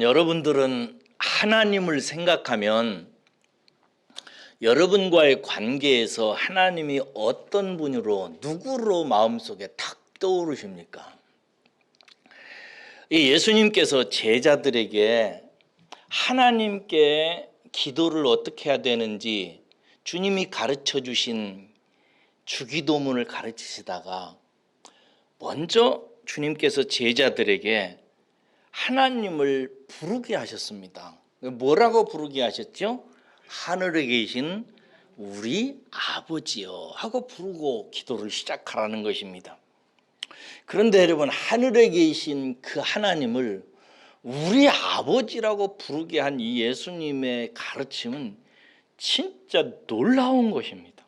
여러분들은 하나님을 생각하면 여러분과의 관계에서 하나님이 어떤 분으로 누구로 마음속에 탁 떠오르십니까? 이 예수님께서 제자들에게 하나님께 기도를 어떻게 해야 되는지 주님이 가르쳐 주신 주기도문을 가르치시다가 먼저 주님께서 제자들에게 하나님을 부르게 하셨습니다. 뭐라고 부르게 하셨죠? 하늘에 계신 우리 아버지여 하고 부르고 기도를 시작하라는 것입니다. 그런데 여러분, 하늘에 계신 그 하나님을 우리 아버지라고 부르게 한 이 예수님의 가르침은 진짜 놀라운 것입니다.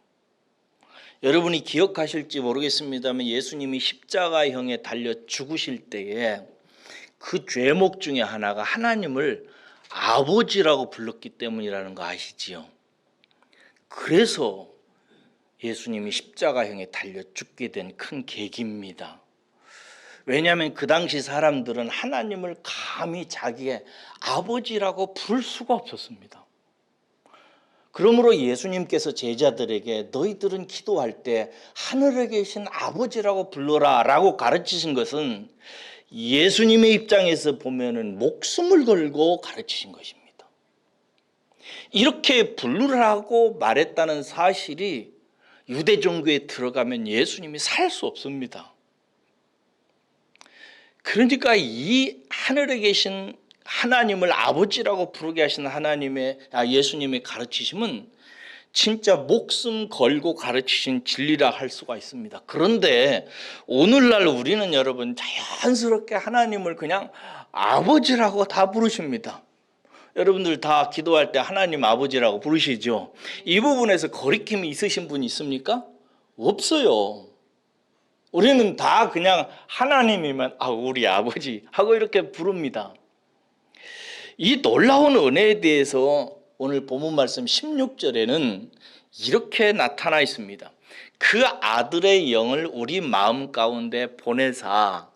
여러분이 기억하실지 모르겠습니다만 예수님이 십자가형에 달려 죽으실 때에 그 죄목 중에 하나가 하나님을 아버지라고 불렀기 때문이라는 거 아시지요? 그래서 예수님이 십자가형에 달려 죽게 된 큰 계기입니다. 왜냐하면 그 당시 사람들은 하나님을 감히 자기의 아버지라고 부를 수가 없었습니다. 그러므로 예수님께서 제자들에게 너희들은 기도할 때 하늘에 계신 아버지라고 불러라 라고 가르치신 것은 예수님의 입장에서 보면은 목숨을 걸고 가르치신 것입니다. 이렇게 부르라고 말했다는 사실이 유대 종교에 들어가면 예수님이 살 수 없습니다. 그러니까 이 하늘에 계신 하나님을 아버지라고 부르게 하신 예수님의 가르치심은 진짜 목숨 걸고 가르치신 진리라 할 수가 있습니다. 그런데 오늘날 우리는 여러분 자연스럽게 하나님을 그냥 아버지라고 다 부르십니다. 여러분들 다 기도할 때 하나님 아버지라고 부르시죠. 이 부분에서 거리낌이 있으신 분이 있습니까? 없어요. 우리는 다 그냥 하나님이면 우리 아버지 하고 이렇게 부릅니다. 이 놀라운 은혜에 대해서 오늘 본문 말씀 16절에는 이렇게 나타나 있습니다. 그 아들의 영을 우리 마음 가운데 보내사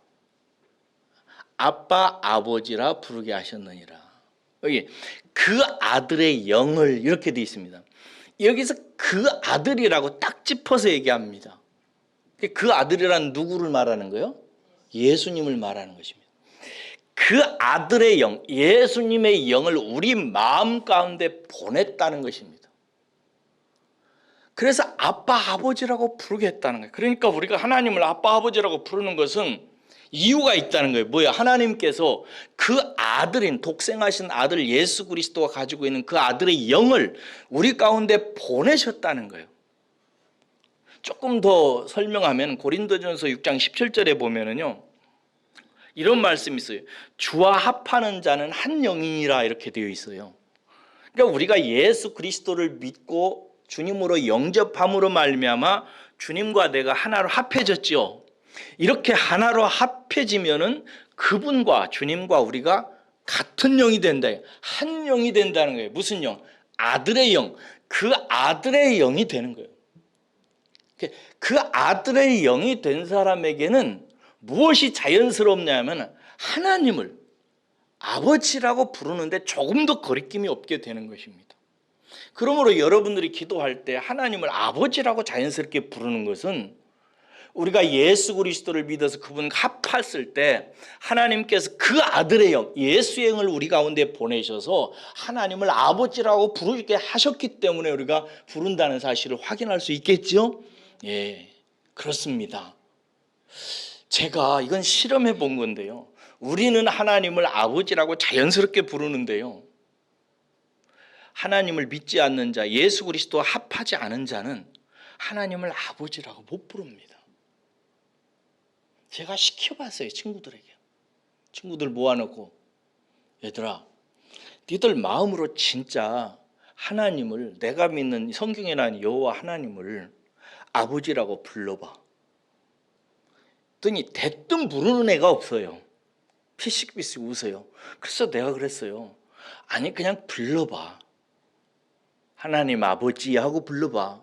아빠 아버지라 부르게 하셨느니라. 여기 그 아들의 영을 이렇게 되어 있습니다. 여기서 그 아들이라고 딱 짚어서 얘기합니다. 그 아들이란 누구를 말하는 거예요? 예수님을 말하는 것입니다. 그 아들의 영, 예수님의 영을 우리 마음 가운데 보냈다는 것입니다. 그래서 아빠 아버지라고 부르게 했다는 거예요. 그러니까 우리가 하나님을 아빠 아버지라고 부르는 것은 이유가 있다는 거예요. 뭐야? 하나님께서 그 아들인 독생하신 아들 예수 그리스도가 가지고 있는 그 아들의 영을 우리 가운데 보내셨다는 거예요. 조금 더 설명하면 고린도전서 6장 17절에 보면은요, 이런 말씀이 있어요. 주와 합하는 자는 한 영이니라 이렇게 되어 있어요. 그러니까 우리가 예수 그리스도를 믿고 주님으로 영접함으로 말미암아 주님과 내가 하나로 합해졌죠. 이렇게 하나로 합해지면은 그분과 주님과 우리가 같은 영이 된다. 한 영이 된다는 거예요. 무슨 영? 아들의 영. 그 아들의 영이 되는 거예요. 그 아들의 영이 된 사람에게는 무엇이 자연스럽냐면 하나님을 아버지라고 부르는데 조금 더 거리낌이 없게 되는 것입니다. 그러므로 여러분들이 기도할 때 하나님을 아버지라고 자연스럽게 부르는 것은 우리가 예수 그리스도를 믿어서 그분 합했을 때 하나님께서 그 아들의 영, 예수의 영을 우리 가운데 보내셔서 하나님을 아버지라고 부르게 하셨기 때문에 우리가 부른다는 사실을 확인할 수 있겠죠? 예, 그렇습니다. 제가 이건 실험해 본 건데요. 우리는 하나님을 아버지라고 자연스럽게 부르는데요. 하나님을 믿지 않는 자, 예수 그리스도와 합하지 않은 자는 하나님을 아버지라고 못 부릅니다. 제가 시켜봤어요, 친구들에게. 친구들 모아놓고, 얘들아, 니들 마음으로 진짜 하나님을, 내가 믿는 성경에 나온 여호와 하나님을 아버지라고 불러봐. 그랬더니 대뜸 부르는 애가 없어요. 피식피식 웃어요. 그래서 내가 그랬어요. 아니 그냥 불러봐. 하나님 아버지 하고 불러봐.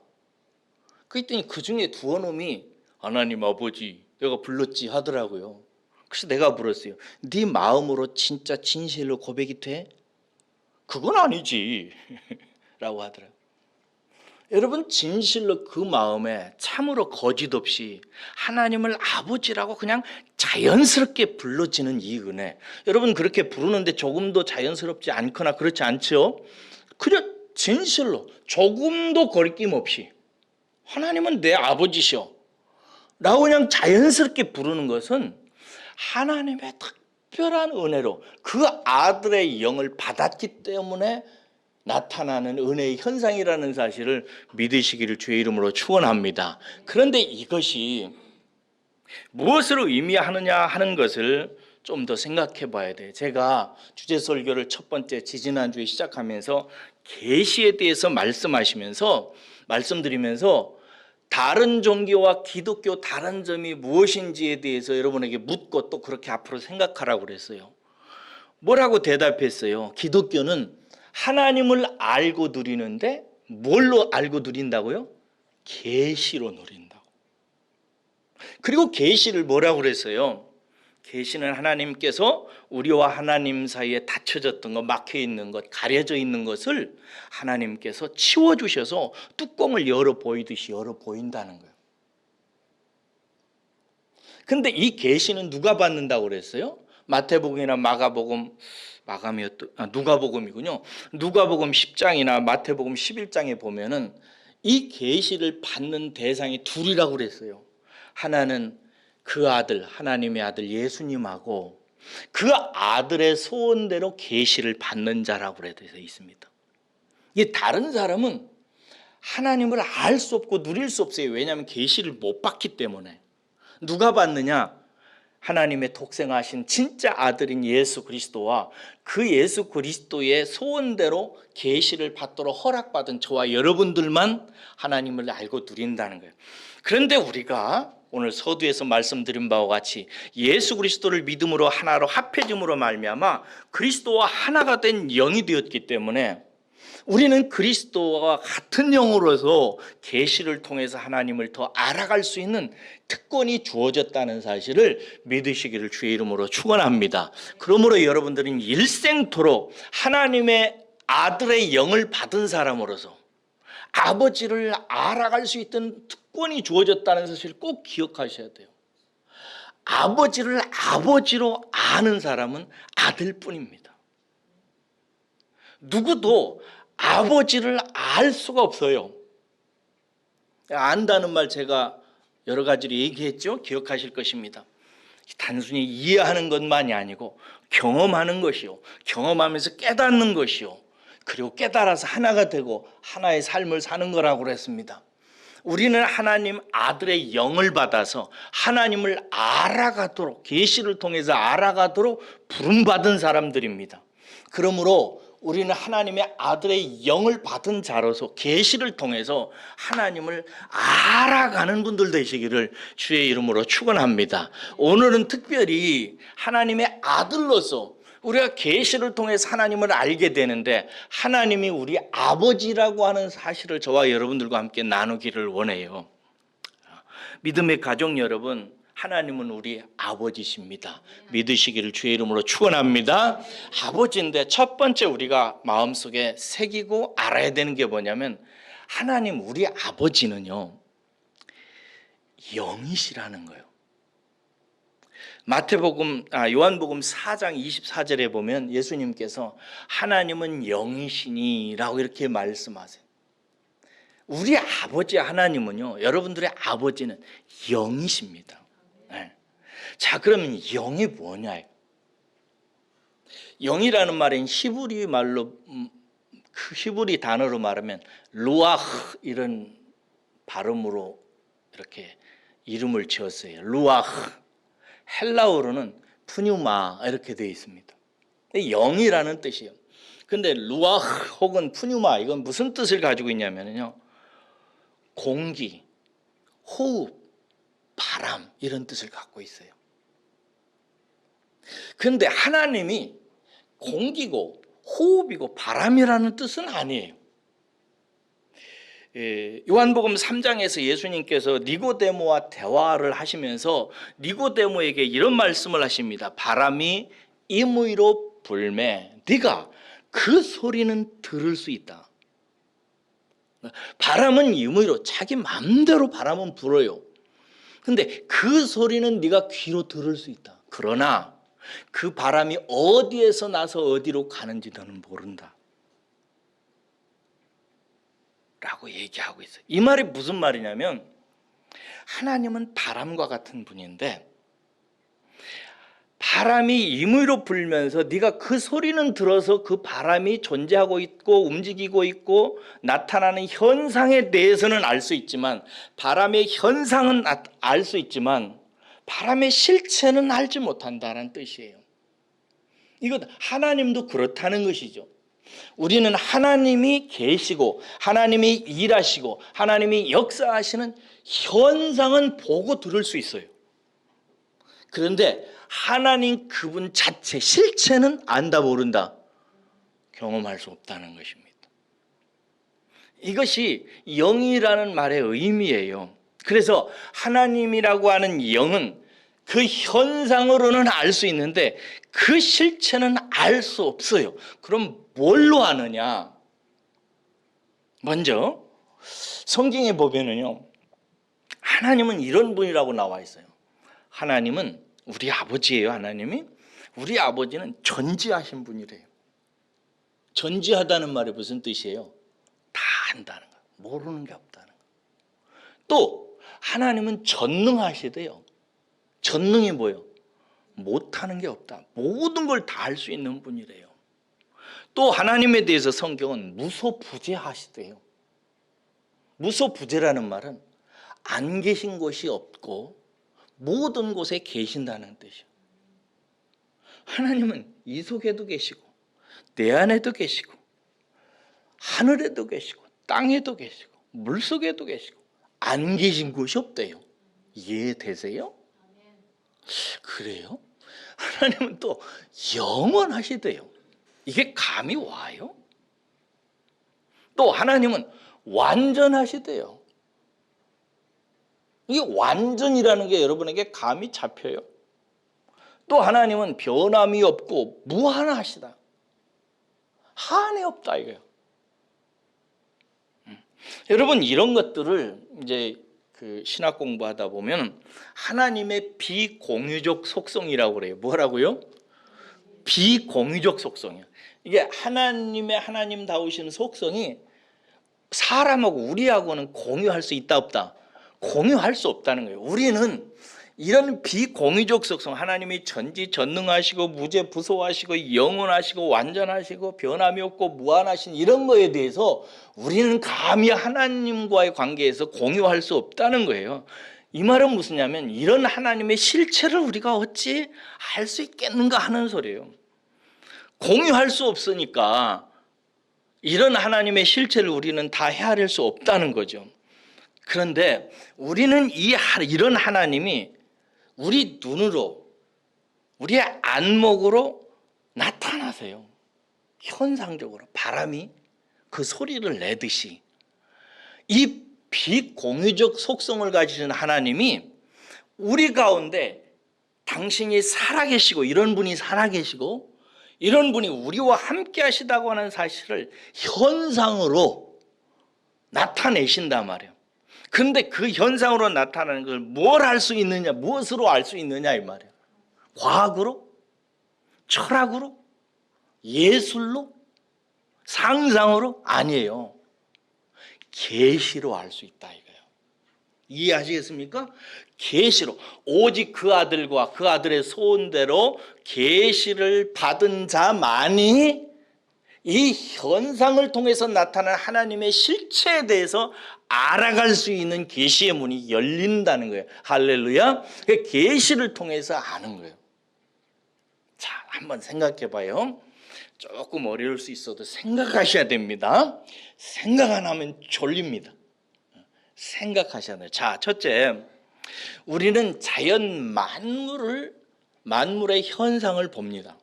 그랬더니 그 중에 두어 놈이 하나님 아버지 내가 불렀지 하더라고요. 그래서 내가 물었어요. 네 마음으로 진짜 진실로 고백이 돼? 그건 아니지 라고 하더라고요. 여러분, 진실로 그 마음에 참으로 거짓 없이 하나님을 아버지라고 그냥 자연스럽게 불러지는 이 은혜, 여러분 그렇게 부르는데 조금도 자연스럽지 않거나 그렇지 않죠? 그냥 진실로 조금도 거리낌 없이 하나님은 내 아버지시오 라고 그냥 자연스럽게 부르는 것은 하나님의 특별한 은혜로 그 아들의 영을 받았기 때문에 나타나는 은혜의 현상이라는 사실을 믿으시기를 주의 이름으로 축원합니다. 그런데 이것이 무엇을 의미하느냐 하는 것을 좀 더 생각해 봐야 돼요. 제가 주제 설교를 첫 번째 지지난주에 시작하면서 계시에 대해서 말씀드리면서 다른 종교와 기독교 다른 점이 무엇인지에 대해서 여러분에게 묻고 또 그렇게 앞으로 생각하라고 그랬어요. 뭐라고 대답했어요? 기독교는 하나님을 알고 누리는데 뭘로 알고 누린다고요? 계시로 누린다고. 그리고 계시를 뭐라고 그랬어요? 계시는 하나님께서 우리와 하나님 사이에 닫혀졌던 것, 막혀 있는 것, 가려져 있는 것을 하나님께서 치워주셔서 뚜껑을 열어 보이듯이 열어 보인다는 거예요. 근데 이 계시는 누가 받는다고 그랬어요? 마태복음이나 누가복음이군요. 누가복음 10장이나 마태복음 11장에 보면은 이 계시를 받는 대상이 둘이라고 그랬어요. 하나는 그 아들, 하나님의 아들 예수님하고 그 아들의 소원대로 계시를 받는 자라고 되어 있습니다. 이 다른 사람은 하나님을 알 수 없고 누릴 수 없어요. 왜냐하면 계시를 못 받기 때문에. 누가 받느냐? 하나님의 독생하신 진짜 아들인 예수 그리스도와 그 예수 그리스도의 소원대로 계시를 받도록 허락받은 저와 여러분들만 하나님을 알고 누린다는 거예요. 그런데 우리가 오늘 서두에서 말씀드린 바와 같이 예수 그리스도를 믿음으로 하나로 합해짐으로 말미암아 그리스도와 하나가 된 영이 되었기 때문에 우리는 그리스도와 같은 영으로서 계시를 통해서 하나님을 더 알아갈 수 있는 특권이 주어졌다는 사실을 믿으시기를 주의 이름으로 축원합니다. 그러므로 여러분들은 일생토록 하나님의 아들의 영을 받은 사람으로서 아버지를 알아갈 수 있던 특권이 주어졌다는 사실을 꼭 기억하셔야 돼요. 아버지를 아버지로 아는 사람은 아들뿐입니다. 누구도 아버지를 알 수가 없어요. 안다는 말 제가 여러 가지로 얘기했죠. 기억하실 것입니다. 단순히 이해하는 것만이 아니고 경험하는 것이요, 경험하면서 깨닫는 것이요, 그리고 깨달아서 하나가 되고 하나의 삶을 사는 거라고 그랬습니다. 우리는 하나님 아들의 영을 받아서 하나님을 알아가도록, 계시를 통해서 알아가도록 부름받은 사람들입니다. 그러므로 우리는 하나님의 아들의 영을 받은 자로서 계시를 통해서 하나님을 알아가는 분들 되시기를 주의 이름으로 축원합니다. 오늘은 특별히 하나님의 아들로서 우리가 계시를 통해서 하나님을 알게 되는데 하나님이 우리 아버지라고 하는 사실을 저와 여러분들과 함께 나누기를 원해요. 믿음의 가족 여러분, 하나님은 우리 아버지십니다. 믿으시기를 주의 이름으로 축원합니다. 아버지인데 첫 번째 우리가 마음속에 새기고 알아야 되는 게 뭐냐면 하나님 우리 아버지는요 영이시라는 거예요. 요한복음 4장 24절에 보면 예수님께서 하나님은 영이시니라고 이렇게 말씀하세요. 우리 아버지 하나님은요, 여러분들의 아버지는 영이십니다. 네. 자, 그러면 영이 뭐냐? 영이라는 말은 히브리 말로, 그 히브리 단어로 말하면 루아흐 이런 발음으로 이렇게 이름을 지었어요. 루아흐. 헬라어로는 푸뉴마 이렇게 되어 있습니다. 영이라는 뜻이에요. 근데 루아흐 혹은 푸뉴마 이건 무슨 뜻을 가지고 있냐면요, 공기, 호흡, 바람 이런 뜻을 갖고 있어요. 그런데 하나님이 공기고 호흡이고 바람이라는 뜻은 아니에요. 요한복음 3장에서 예수님께서 니고데모와 대화를 하시면서 니고데모에게 이런 말씀을 하십니다. 바람이 임의로 불매 네가 그 소리는 들을 수 있다. 바람은 임의로 자기 마음대로 바람은 불어요. 근데 그 소리는 네가 귀로 들을 수 있다. 그러나 그 바람이 어디에서 나서 어디로 가는지 너는 모른다 라고 얘기하고 있어요. 이 말이 무슨 말이냐면 하나님은 바람과 같은 분인데 바람이 임의로 불면서 네가 그 소리는 들어서 그 바람이 존재하고 있고 움직이고 있고 나타나는 현상에 대해서는 알 수 있지만 바람의 현상은 알 수 있지만 바람의 실체는 알지 못한다는 뜻이에요. 이것 하나님도 그렇다는 것이죠. 우리는 하나님이 계시고 하나님이 일하시고 하나님이 역사하시는 현상은 보고 들을 수 있어요. 그런데 하나님 그분 자체 실체는 안다 모른다 경험할 수 없다는 것입니다. 이것이 영이라는 말의 의미예요. 그래서 하나님이라고 하는 영은 그 현상으로는 알 수 있는데 그 실체는 알 수 없어요. 그럼 뭘로 아느냐? 먼저 성경에 보면은요, 하나님은 이런 분이라고 나와 있어요. 하나님은 우리 아버지예요. 하나님이 우리 아버지는 전지하신 분이래요. 전지하다는 말이 무슨 뜻이에요? 다 안다는 거, 모르는 게 없다는 거. 또 하나님은 전능하시대요. 전능이 뭐예요? 못하는 게 없다. 모든 걸 다 할 수 있는 분이래요. 또 하나님에 대해서 성경은 무소부재하시대요. 무소부재라는 말은 안 계신 곳이 없고 모든 곳에 계신다는 뜻이에요. 하나님은 이 속에도 계시고 내 안에도 계시고 하늘에도 계시고 땅에도 계시고 물속에도 계시고 안 계신 곳이 없대요. 이해되세요? 그래요? 하나님은 또 영원하시대요. 이게 감이 와요? 또 하나님은 완전하시대요. 이게 완전이라는 게 여러분에게 감이 잡혀요? 또 하나님은 변함이 없고 무한하시다. 한이 없다 이거예요. 여러분 이런 것들을 이제 그 신학 공부하다 보면 하나님의 비공유적 속성이라고 그래요. 뭐라고요? 비공유적 속성이요. 이게 하나님의 하나님다우신 속성이 사람하고 우리하고는 공유할 수 있다 없다? 공유할 수 없다는 거예요. 우리는 이런 비공유적 속성, 하나님이 전지전능하시고 무죄부소하시고 영원하시고 완전하시고 변함이 없고 무한하신 이런 거에 대해서 우리는 감히 하나님과의 관계에서 공유할 수 없다는 거예요. 이 말은 무슨냐면 이런 하나님의 실체를 우리가 어찌 알 수 있겠는가 하는 소리예요. 공유할 수 없으니까 이런 하나님의 실체를 우리는 다 헤아릴 수 없다는 거죠. 그런데 우리는 이런 하나님이 우리 눈으로 우리의 안목으로 나타나세요. 현상적으로 바람이 그 소리를 내듯이 이 비공유적 속성을 가지신 하나님이 우리 가운데 당신이 살아계시고 이런 분이 살아계시고 이런 분이 우리와 함께 하시다고 하는 사실을 현상으로 나타내신단 말이에요. 근데 그 현상으로 나타나는 걸 뭘 할 수 있느냐, 무엇으로 알 수 있느냐 이 말이에요. 과학으로? 철학으로? 예술로? 상상으로? 아니에요. 계시로 알 수 있다 이거예요. 이해하시겠습니까? 계시로 오직 그 아들과 그 아들의 소원대로 계시를 받은 자만이 이 현상을 통해서 나타나는 하나님의 실체에 대해서 알아갈 수 있는 계시의 문이 열린다는 거예요. 할렐루야. 계시를 통해서 아는 거예요. 자, 한번 생각해 봐요. 조금 어려울 수 있어도 생각하셔야 됩니다. 생각 안 하면 졸립니다. 생각하셔야 돼요. 자, 첫째, 우리는 자연 만물의 현상을 봅니다.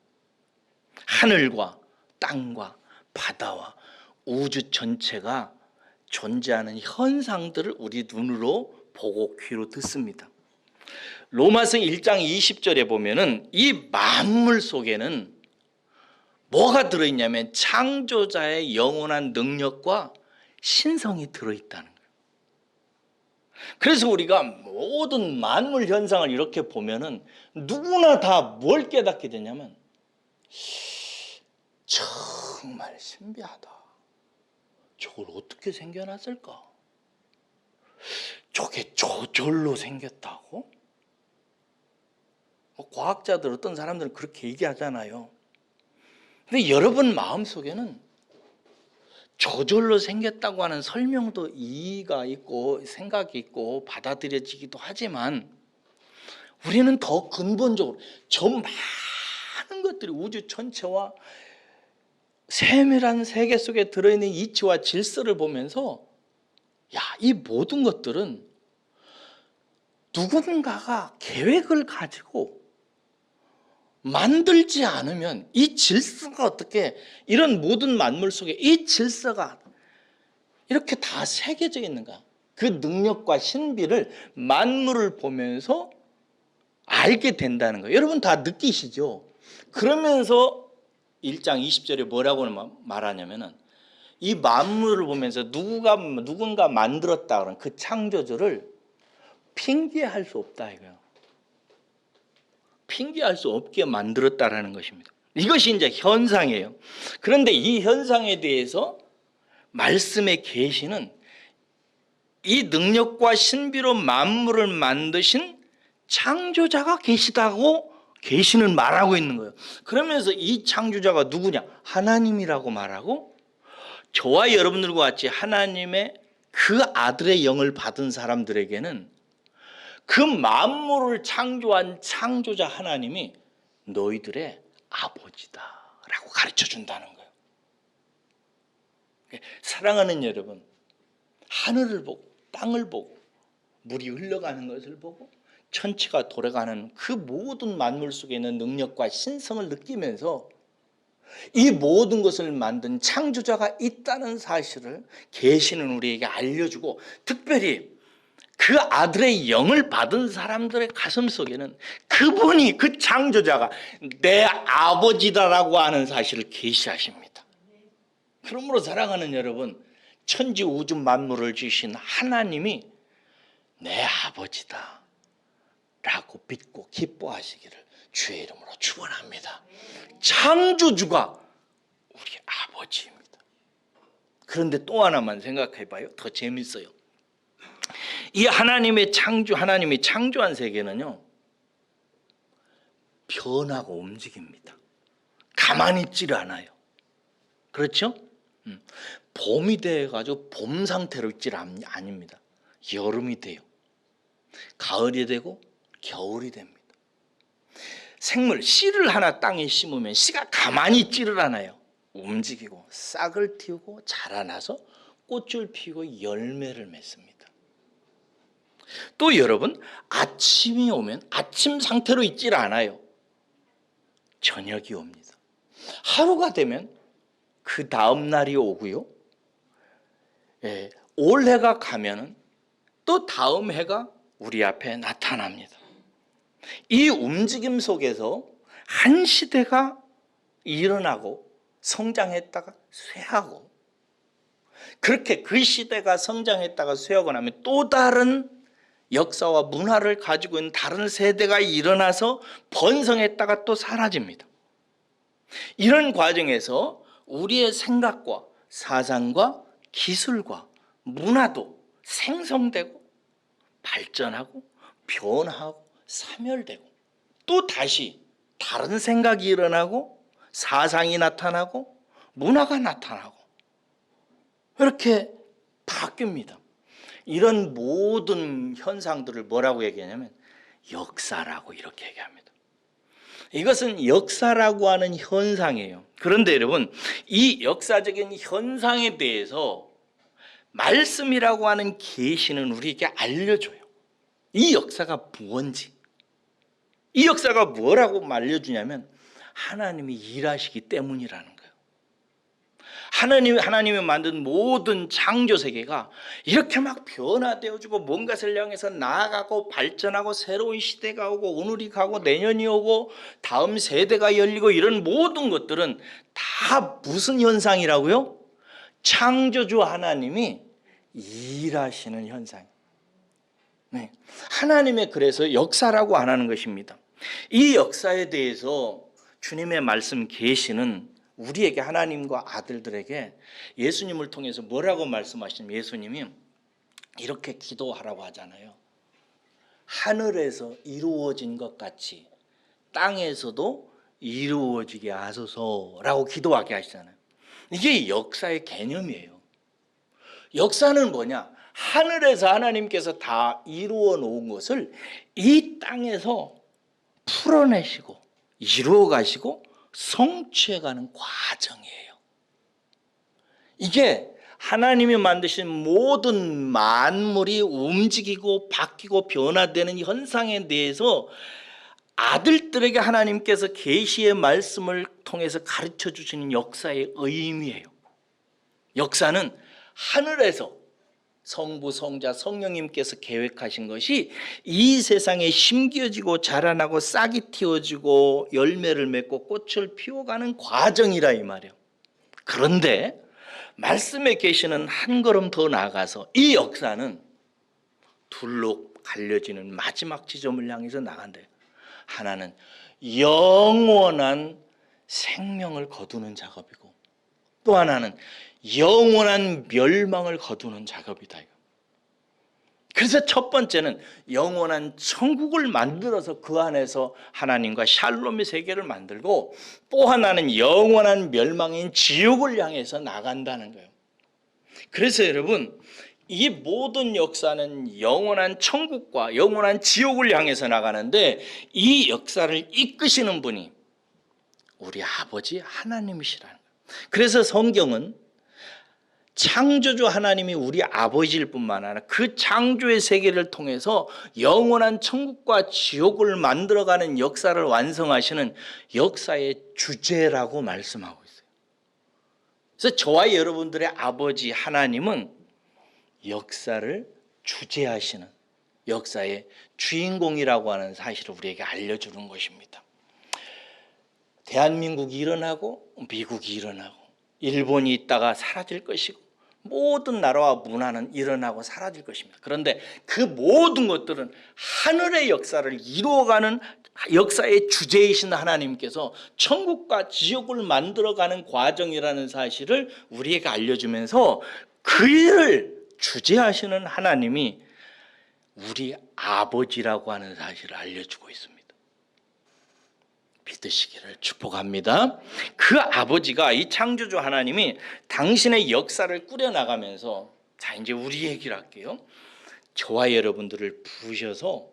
하늘과 땅과 바다와 우주 전체가 존재하는 현상들을 우리 눈으로 보고 귀로 듣습니다. 로마서 1장 20절에 보면은 이 만물 속에는 뭐가 들어있냐면 창조자의 영원한 능력과 신성이 들어있다는 거예요. 그래서 우리가 모든 만물 현상을 이렇게 보면은 누구나 다 뭘 깨닫게 되냐면 정말 신비하다. 저걸 어떻게 생겨났을까? 저게 저절로 생겼다고? 과학자들 어떤 사람들은 그렇게 얘기하잖아요. 근데 여러분 마음속에는 저절로 생겼다고 하는 설명도 이의가 있고 생각이 있고 받아들여지기도 하지만 우리는 더 근본적으로 저 많은 것들이 우주 전체와 세밀한 세계 속에 들어있는 이치와 질서를 보면서 이 모든 것들은 누군가가 계획을 가지고 만들지 않으면 이 질서가 어떻게 이런 모든 만물 속에 이 질서가 이렇게 다 새겨져 있는가? 그 능력과 신비를 만물을 보면서 알게 된다는 거예요. 여러분 다 느끼시죠? 그러면서 1장 20절에 뭐라고 말하냐면은 이 만물을 보면서 누군가 만들었다 그런 그 창조주를 핑계할 수 없다 이거예요. 핑계할 수 없게 만들었다라는 것입니다. 이것이 이제 현상이에요. 그런데 이 현상에 대해서 말씀의 계시는 이 능력과 신비로 만물을 만드신 창조자가 계시다고 계시는 말하고 있는 거예요. 그러면서 이 창조자가 누구냐? 하나님이라고 말하고 저와 여러분들과 같이 하나님의 그 아들의 영을 받은 사람들에게는 그 만물을 창조한 창조자 하나님이 너희들의 아버지다라고 가르쳐 준다는 거예요. 사랑하는 여러분, 하늘을 보고 땅을 보고 물이 흘러가는 것을 보고 천지가 돌아가는 그 모든 만물 속에 있는 능력과 신성을 느끼면서 이 모든 것을 만든 창조자가 있다는 사실을 계시는 우리에게 알려주고 특별히 그 아들의 영을 받은 사람들의 가슴 속에는 그분이 그 창조자가 내 아버지다라고 하는 사실을 계시하십니다. 그러므로 사랑하는 여러분, 천지 우주 만물을 주신 하나님이 내 아버지다 라고 믿고 기뻐하시기를 주의 이름으로 축원합니다. 창조주가 우리 아버지입니다. 그런데 또 하나만 생각해 봐요. 더 재밌어요. 이 하나님이 창조한 세계는요 변하고 움직입니다. 가만히 있지를 않아요. 그렇죠? 봄이 돼가지고 봄 상태로 있지를 아닙니다. 여름이 돼요. 가을이 되고 겨울이 됩니다. 생물 씨를 하나 땅에 심으면 씨가 가만히 있지를 않아요. 움직이고 싹을 틔우고 자라나서 꽃을 피우고 열매를 맺습니다. 또 여러분, 아침이 오면 아침 상태로 있지를 않아요. 저녁이 옵니다. 하루가 되면 그 다음 날이 오고요. 올해가 가면은 또 다음 해가 우리 앞에 나타납니다. 이 움직임 속에서 한 시대가 일어나고 성장했다가 쇠하고 그렇게 그 시대가 성장했다가 쇠하고 나면 또 다른 역사와 문화를 가지고 있는 다른 세대가 일어나서 번성했다가 또 사라집니다. 이런 과정에서 우리의 생각과 사상과 기술과 문화도 생성되고 발전하고 변하고 사멸되고 또 다시 다른 생각이 일어나고 사상이 나타나고 문화가 나타나고 이렇게 바뀝니다. 이런 모든 현상들을 뭐라고 얘기하냐면 역사라고 이렇게 얘기합니다. 이것은 역사라고 하는 현상이에요. 그런데 여러분, 이 역사적인 현상에 대해서 말씀이라고 하는 계시는 우리에게 알려줘요. 이 역사가 무엇인지, 이 역사가 뭐라고 알려주냐면 하나님이 일하시기 때문이라는 거예요. 하나님이 만든 모든 창조 세계가 이렇게 막 변화되어지고 뭔가를 향해서 나아가고 발전하고 새로운 시대가 오고 오늘이 가고 내년이 오고 다음 세대가 열리고 이런 모든 것들은 다 무슨 현상이라고요? 창조주 하나님이 일하시는 현상. 네. 하나님의 그래서 역사라고 안 하는 것입니다. 이 역사에 대해서 주님의 말씀 계시는 우리에게 하나님과 아들들에게 예수님을 통해서 뭐라고 말씀하시냐면 예수님이 이렇게 기도하라고 하잖아요. 하늘에서 이루어진 것 같이 땅에서도 이루어지게 하소서라고 기도하게 하시잖아요. 이게 역사의 개념이에요. 역사는 뭐냐? 하늘에서 하나님께서 다 이루어 놓은 것을 이 땅에서 풀어내시고 이루어 가시고 성취해가는 과정이에요. 이게 하나님이 만드신 모든 만물이 움직이고 바뀌고 변화되는 현상에 대해서 아들들에게 하나님께서 계시의 말씀을 통해서 가르쳐 주시는 역사의 의미예요. 역사는 하늘에서 성부, 성자, 성령님께서 계획하신 것이 이 세상에 심겨지고 자라나고 싹이 틔워지고 열매를 맺고 꽃을 피워가는 과정이라 이 말이에요. 그런데 말씀에 계시는 한 걸음 더 나아가서 이 역사는 둘로 갈려지는 마지막 지점을 향해서 나간대요. 하나는 영원한 생명을 거두는 작업이고 또 하나는 영원한 멸망을 거두는 작업이다. 그래서 첫 번째는 영원한 천국을 만들어서 그 안에서 하나님과 샬롬의 세계를 만들고 또 하나는 영원한 멸망인 지옥을 향해서 나간다는 거예요. 그래서 여러분 이 모든 역사는 영원한 천국과 영원한 지옥을 향해서 나가는데 이 역사를 이끄시는 분이 우리 아버지 하나님이시라는 거예요. 그래서 성경은 창조주 하나님이 우리 아버지일 뿐만 아니라 그 창조의 세계를 통해서 영원한 천국과 지옥을 만들어가는 역사를 완성하시는 역사의 주제라고 말씀하고 있어요. 그래서 저와 여러분들의 아버지 하나님은 역사를 주재하시는 역사의 주인공이라고 하는 사실을 우리에게 알려주는 것입니다. 대한민국이 일어나고 미국이 일어나고 일본이 있다가 사라질 것이고 모든 나라와 문화는 일어나고 사라질 것입니다. 그런데 그 모든 것들은 하늘의 역사를 이루어가는 역사의 주제이신 하나님께서 천국과 지옥을 만들어가는 과정이라는 사실을 우리에게 알려주면서 그 일을 주재하시는 하나님이 우리 아버지라고 하는 사실을 알려주고 있습니다. 믿으시기를 축복합니다. 그 아버지가 이 창조주 하나님이 당신의 역사를 꾸려나가면서 자 이제 우리 얘기를 할게요. 저와 여러분들을 부르셔서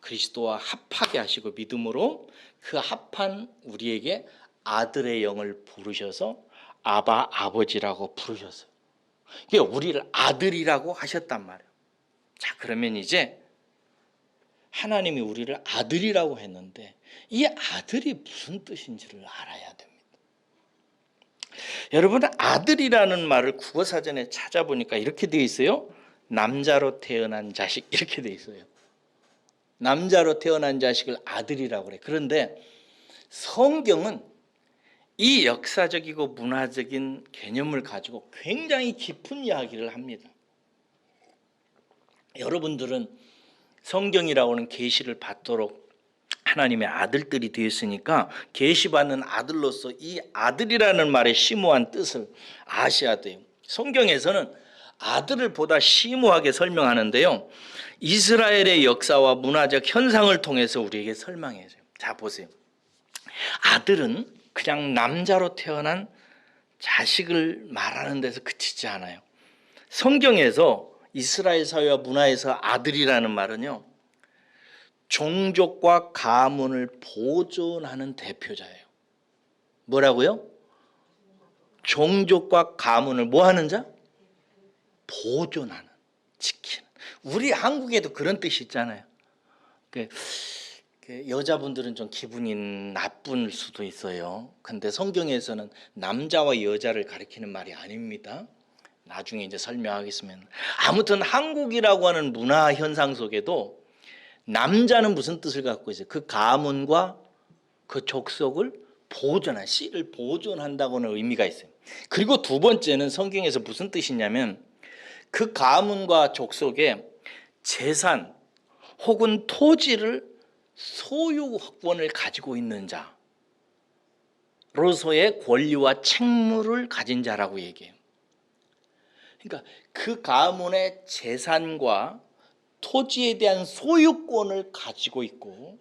그리스도와 합하게 하시고 믿음으로 그 합한 우리에게 아들의 영을 부르셔서 아바 아버지라고 부르셨어요. 그러니까 우리를 아들이라고 하셨단 말이에요. 자 그러면 이제 하나님이 우리를 아들이라고 했는데 이 아들이 무슨 뜻인지를 알아야 됩니다. 여러분 아들이라는 말을 국어사전에 찾아보니까 이렇게 되어 있어요. 남자로 태어난 자식 이렇게 되어 있어요. 남자로 태어난 자식을 아들이라고 그래. 그런데 성경은 이 역사적이고 문화적인 개념을 가지고 굉장히 깊은 이야기를 합니다. 여러분들은 성경이라고 하는 계시를 받도록 하나님의 아들들이 되었으니까 계시받는 아들로서 이 아들이라는 말의 심오한 뜻을 아셔야 돼요. 성경에서는 아들을 보다 심오하게 설명하는데요. 이스라엘의 역사와 문화적 현상을 통해서 우리에게 설명해요. 자 보세요. 아들은 그냥 남자로 태어난 자식을 말하는 데서 그치지 않아요. 성경에서 이스라엘 사회와 문화에서 아들이라는 말은요. 종족과 가문을 보존하는 대표자예요. 뭐라고요? 종족과 가문을 뭐 하는 자? 보존하는, 지키는. 우리 한국에도 그런 뜻이 있잖아요. 여자분들은 좀 기분이 나쁠 수도 있어요. 근데 성경에서는 남자와 여자를 가리키는 말이 아닙니다. 나중에 이제 설명하겠습니다. 아무튼 한국이라고 하는 문화 현상 속에도 남자는 무슨 뜻을 갖고 있어요? 그 가문과 그 족속을 보존한, 씨를 보존한다고는 의미가 있어요. 그리고 두 번째는 성경에서 무슨 뜻이냐면 그 가문과 족속의 재산 혹은 토지를 소유권을 가지고 있는 자로서의 권리와 책무를 가진 자라고 얘기해요. 그러니까 그 가문의 재산과 토지에 대한 소유권을 가지고 있고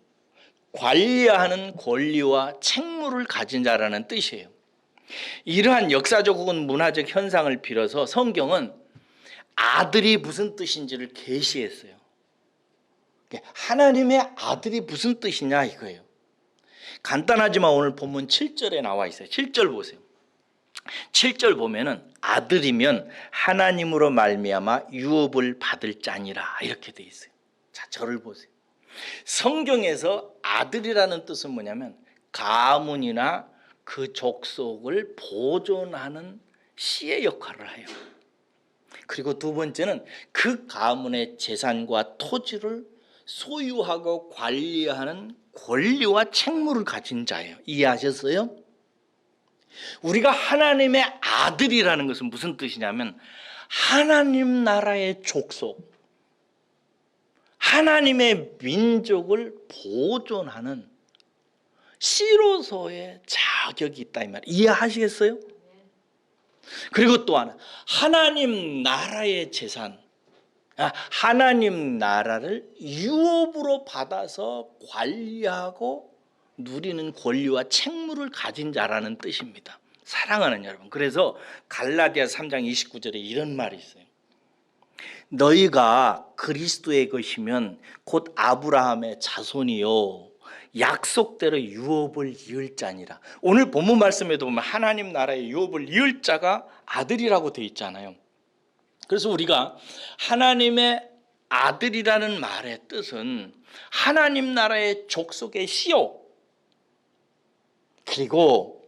관리하는 권리와 책무를 가진 자라는 뜻이에요. 이러한 역사적 혹은 문화적 현상을 빌어서 성경은 아들이 무슨 뜻인지를 계시했어요. 하나님의 아들이 무슨 뜻이냐 이거예요. 간단하지만 오늘 본문 7절에 나와 있어요. 7절 보세요. 7절 보면은 아들이면 하나님으로 말미암아 유업을 받을 자니라 이렇게 돼 있어요. 자, 저를 보세요. 성경에서 아들이라는 뜻은 뭐냐면 가문이나 그 족속을 보존하는 씨의 역할을 해요. 그리고 두 번째는 그 가문의 재산과 토지를 소유하고 관리하는 권리와 책무를 가진 자예요. 이해하셨어요? 우리가 하나님의 아들이라는 것은 무슨 뜻이냐면 하나님 나라의 족속, 하나님의 민족을 보존하는 씨로서의 자격이 있다 이 말. 이해하시겠어요? 그리고 또 하나, 하나님 나라의 재산, 하나님 나라를 유업으로 받아서 관리하고 누리는 권리와 책무를 가진 자라는 뜻입니다. 사랑하는 여러분, 그래서 갈라디아 3장 29절에 이런 말이 있어요. 너희가 그리스도의 것이면 곧 아브라함의 자손이요 약속대로 유업을 이을 자니라. 오늘 본문 말씀에도 보면 하나님 나라의 유업을 이을 자가 아들이라고 되어 있잖아요. 그래서 우리가 하나님의 아들이라는 말의 뜻은 하나님 나라의 족속의 씨요, 그리고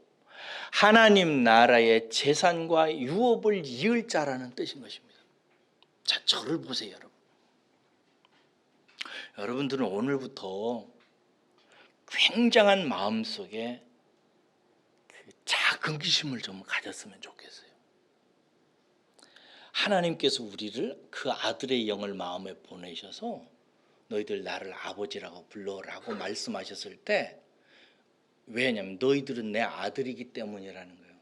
하나님 나라의 재산과 유업을 이을 자라는 뜻인 것입니다. 자, 저를 보세요, 여러분. 여러분들은 오늘부터 굉장한 마음속에 그 자긍심을 좀 가졌으면 좋겠어요. 하나님께서 우리를 그 아들의 영을 마음에 보내셔서 너희들 나를 아버지라고 불러라고 말씀하셨을 때, 왜냐하면 너희들은 내 아들이기 때문이라는 거예요.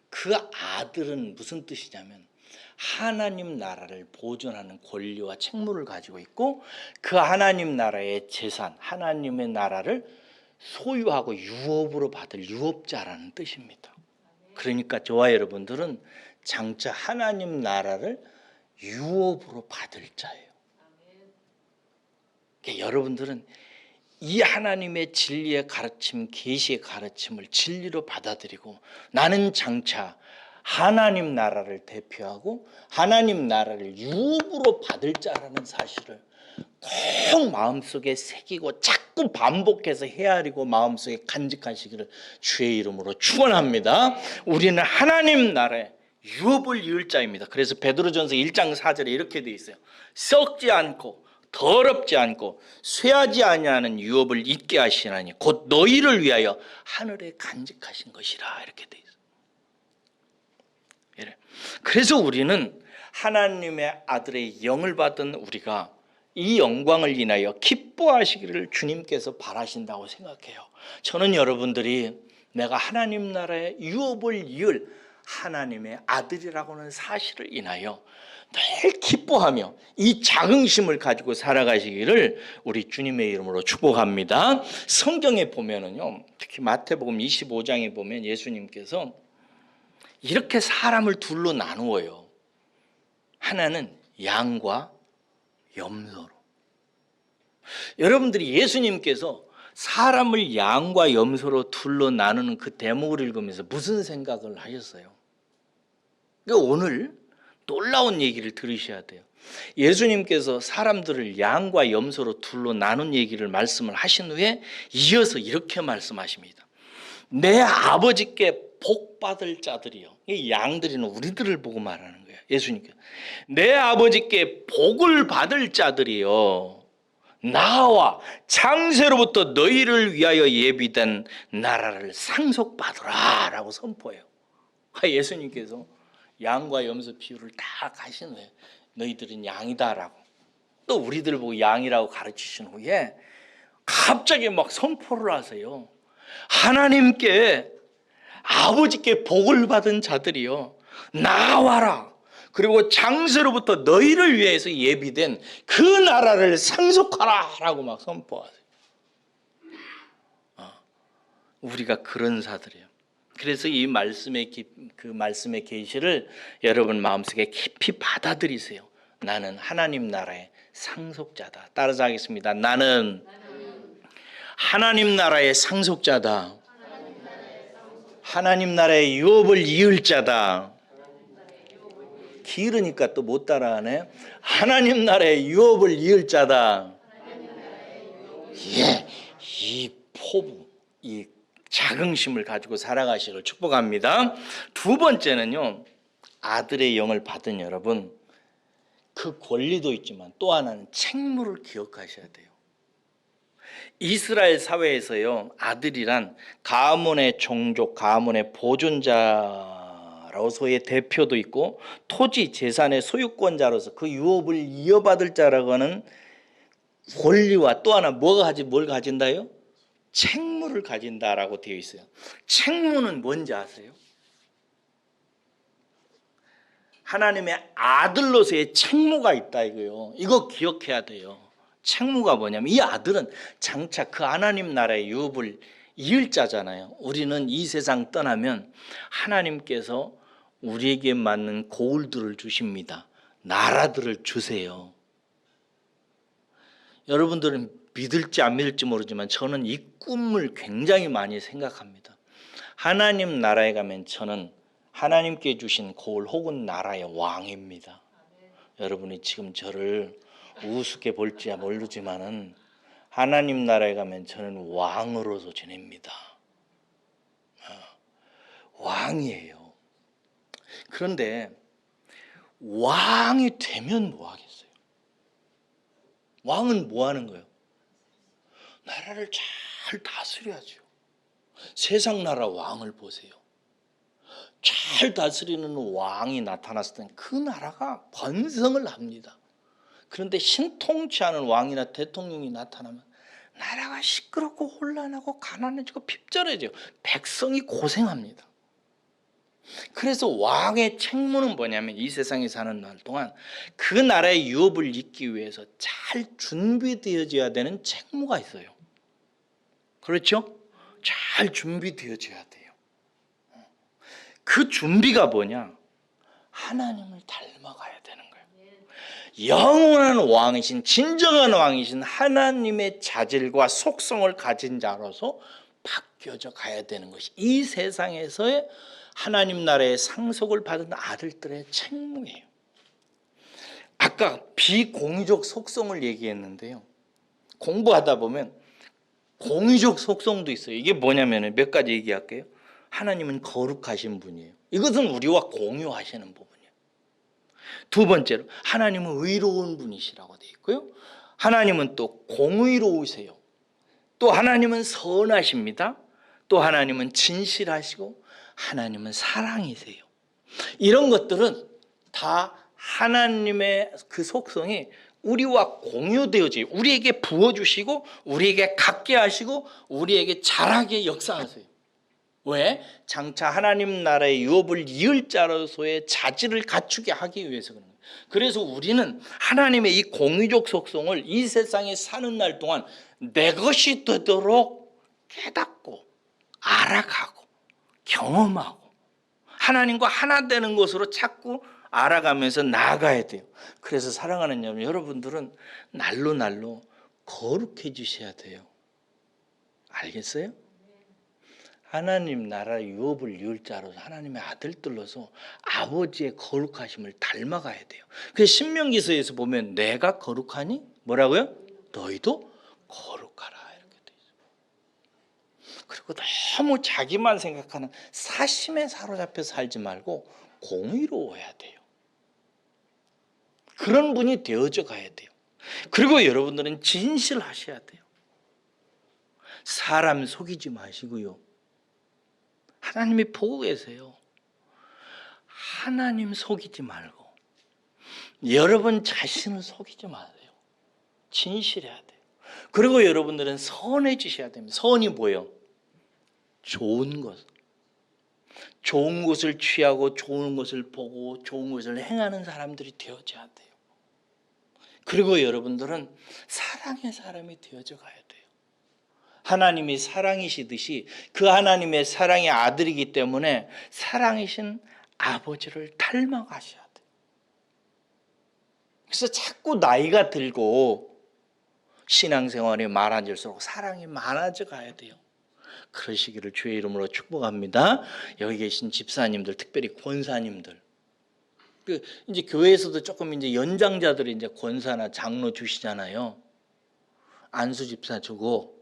그 아들은 무슨 뜻이냐면 하나님 나라를 보존하는 권리와 책무를 가지고 있고 그 하나님 나라의 재산, 하나님의 나라를 소유하고 유업으로 받을 유업자라는 뜻입니다. 그러니까 저와 여러분들은 장차 하나님 나라를 유업으로 받을 자예요. 그러니까 여러분들은 이 하나님의 진리의 가르침, 계시의 가르침을 진리로 받아들이고 나는 장차 하나님 나라를 대표하고 하나님 나라를 유업으로 받을 자라는 사실을 꼭 마음속에 새기고 자꾸 반복해서 헤아리고 마음속에 간직하시기를 주의 이름으로 축원합니다. 우리는 하나님 나라의 유업을 이을 자입니다. 그래서 베드로전서 1장 4절에 이렇게 되어 있어요. 썩지 않고 더럽지 않고 쇠하지 아니하는 유업을 잊게 하시나니 곧 너희를 위하여 하늘에 간직하신 것이라 이렇게 되어 있어요. 그래서 우리는 하나님의 아들의 영을 받은 우리가 이 영광을 인하여 기뻐하시기를 주님께서 바라신다고 생각해요. 저는 여러분들이 내가 하나님 나라의 유업을 이을 하나님의 아들이라고 하는 사실을 인하여 늘 기뻐하며 이 자긍심을 가지고 살아가시기를 우리 주님의 이름으로 축복합니다. 성경에 보면은요, 특히 마태복음 25장에 보면 예수님께서 이렇게 사람을 둘로 나누어요. 하나는 양과 염소로. 여러분들이 예수님께서 사람을 양과 염소로 둘로 나누는 그 대목을 읽으면서 무슨 생각을 하셨어요? 그러니까 오늘 놀라운 얘기를 들으셔야 돼요. 예수님께서 사람들을 양과 염소로 둘로 나눈 얘기를 말씀을 하신 후에 이어서 이렇게 말씀하십니다. 내 아버지께 복 받을 자들이요. 이 양들이는 우리들을 보고 말하는 거예요. 예수님께서 내 아버지께 복을 받을 자들이요, 나와 창세로부터 너희를 위하여 예비된 나라를 상속받으라 라고 선포해요. 예수님께서 양과 염소 비유를 다 가신 후에 너희들은 양이다라고, 또 우리들 보고 양이라고 가르치신 후에 갑자기 막 선포를 하세요. 하나님께, 아버지께 복을 받은 자들이요, 나와라. 그리고 장세로부터 너희를 위해서 예비된 그 나라를 상속하라 라고 막 선포하세요. 우리가 그런 자들이에요. 그래서 이 말씀의 그 말씀의 계시를 여러분 마음속에 깊이 받아들이세요. 나는 하나님 나라의 상속자다. 따라서 하겠습니다. 나는 하나님 나라의 상속자다. 하나님 나라의 유업을 이을 자다. 길으니까 또 못 따라하네. 하나님 나라의 유업을 이을 자다. 예, 이 포부, 이 자긍심을 가지고 살아가시기를 축복합니다. 두 번째는요, 아들의 영을 받은 여러분, 그 권리도 있지만 또 하나는 책무를 기억하셔야 돼요. 이스라엘 사회에서요, 아들이란 가문의 종족, 가문의 보존자로서의 대표도 있고 토지 재산의 소유권자로서 그 유업을 이어받을 자라고 하는 권리와 또 하나 뭘 가진다요? 책무를 가진다라고 되어 있어요. 책무는 뭔지 아세요? 하나님의 아들로서의 책무가 있다 이거요. 이거 기억해야 돼요. 책무가 뭐냐면 이 아들은 장차 그 하나님 나라의 유업을 이을 자잖아요. 우리는 이 세상 떠나면 하나님께서 우리에게 맞는 고울들을 주십니다. 나라들을 주세요. 여러분들은 믿을지 안 믿을지 모르지만 저는 이 꿈을 굉장히 많이 생각합니다. 하나님 나라에 가면 저는 하나님께 주신 고울 혹은 나라의 왕입니다. 여러분이 지금 저를 우습게 볼지 모르지만은 하나님 나라에 가면 저는 왕으로서 지냅니다. 왕이에요. 그런데 왕이 되면 뭐 하겠어요? 왕은 뭐 하는 거예요? 나라를 잘 다스려야죠. 세상 나라 왕을 보세요. 잘 다스리는 왕이 나타났을 때 그 나라가 번성을 합니다. 그런데 신통치 않은 왕이나 대통령이 나타나면 나라가 시끄럽고 혼란하고 가난해지고 핍절해져요. 백성이 고생합니다. 그래서 왕의 책무는 뭐냐면 이 세상에 사는 날 동안 그 나라의 유업을 잇기 위해서 잘 준비되어져야 되는 책무가 있어요. 그렇죠? 잘 준비되어져야 돼요. 그 준비가 뭐냐? 하나님을 닮아가야 되는 거예요. 영원한 왕이신, 진정한 왕이신 하나님의 자질과 속성을 가진 자로서 바뀌어져 가야 되는 것이 이 세상에서의 하나님 나라의 상속을 받은 아들들의 책무예요. 아까 비공유적 속성을 얘기했는데요, 공부하다 보면 공유적 속성도 있어요. 이게 뭐냐면 몇 가지 얘기할게요. 하나님은 거룩하신 분이에요. 이것은 우리와 공유하시는 부분이에요. 두 번째로 하나님은 의로운 분이시라고 되어 있고요, 하나님은 또 공의로우세요. 또 하나님은 선하십니다. 또 하나님은 진실하시고 하나님은 사랑이세요. 이런 것들은 다 하나님의 그 속성이 우리와 공유되어져요. 우리에게 부어주시고 우리에게 갖게 하시고 우리에게 잘하게 역사하세요. 왜? 장차 하나님 나라의 유업을 이을 자로서의 자질을 갖추게 하기 위해서 그런 거예요. 그래서 우리는 하나님의 이 공유적 속성을 이 세상에 사는 날 동안 내 것이 되도록 깨닫고 알아가고 경험하고 하나님과 하나 되는 것으로 자꾸 알아가면서 나아가야 돼요. 그래서 사랑하는 여러분들은 날로 날로 거룩해지셔야 돼요. 알겠어요? 하나님 나라 유업을 이을 자로서 하나님의 아들들로서 아버지의 거룩하심을 닮아가야 돼요. 그래서 신명기서에서 보면 내가 거룩하니 뭐라고요? 너희도 거룩하라 이렇게 돼 있어요. 그리고 너무 자기만 생각하는 사심에 사로잡혀 살지 말고 공의로워야 돼요. 그런 분이 되어져 가야 돼요. 그리고 여러분들은 진실하셔야 돼요. 사람 속이지 마시고요. 하나님이 보고 계세요. 하나님 속이지 말고 여러분 자신을 속이지 마세요. 진실해야 돼요. 그리고 여러분들은 선해지셔야 됩니다. 선이 뭐예요? 좋은 것. 좋은 것을 취하고 좋은 것을 보고 좋은 것을 행하는 사람들이 되어져야 돼요. 그리고 여러분들은 사랑의 사람이 되어져 가야 돼요. 하나님이 사랑이시듯이 그 하나님의 사랑의 아들이기 때문에 사랑이신 아버지를 닮아가셔야 돼요. 그래서 자꾸 나이가 들고 신앙생활이 많아질수록 사랑이 많아져 가야 돼요. 그러시기를 주의 이름으로 축복합니다. 여기 계신 집사님들, 특별히 권사님들, 이제 교회에서도 조금 이제 연장자들이 이제 권사나 장로 주시잖아요. 안수 집사 주고.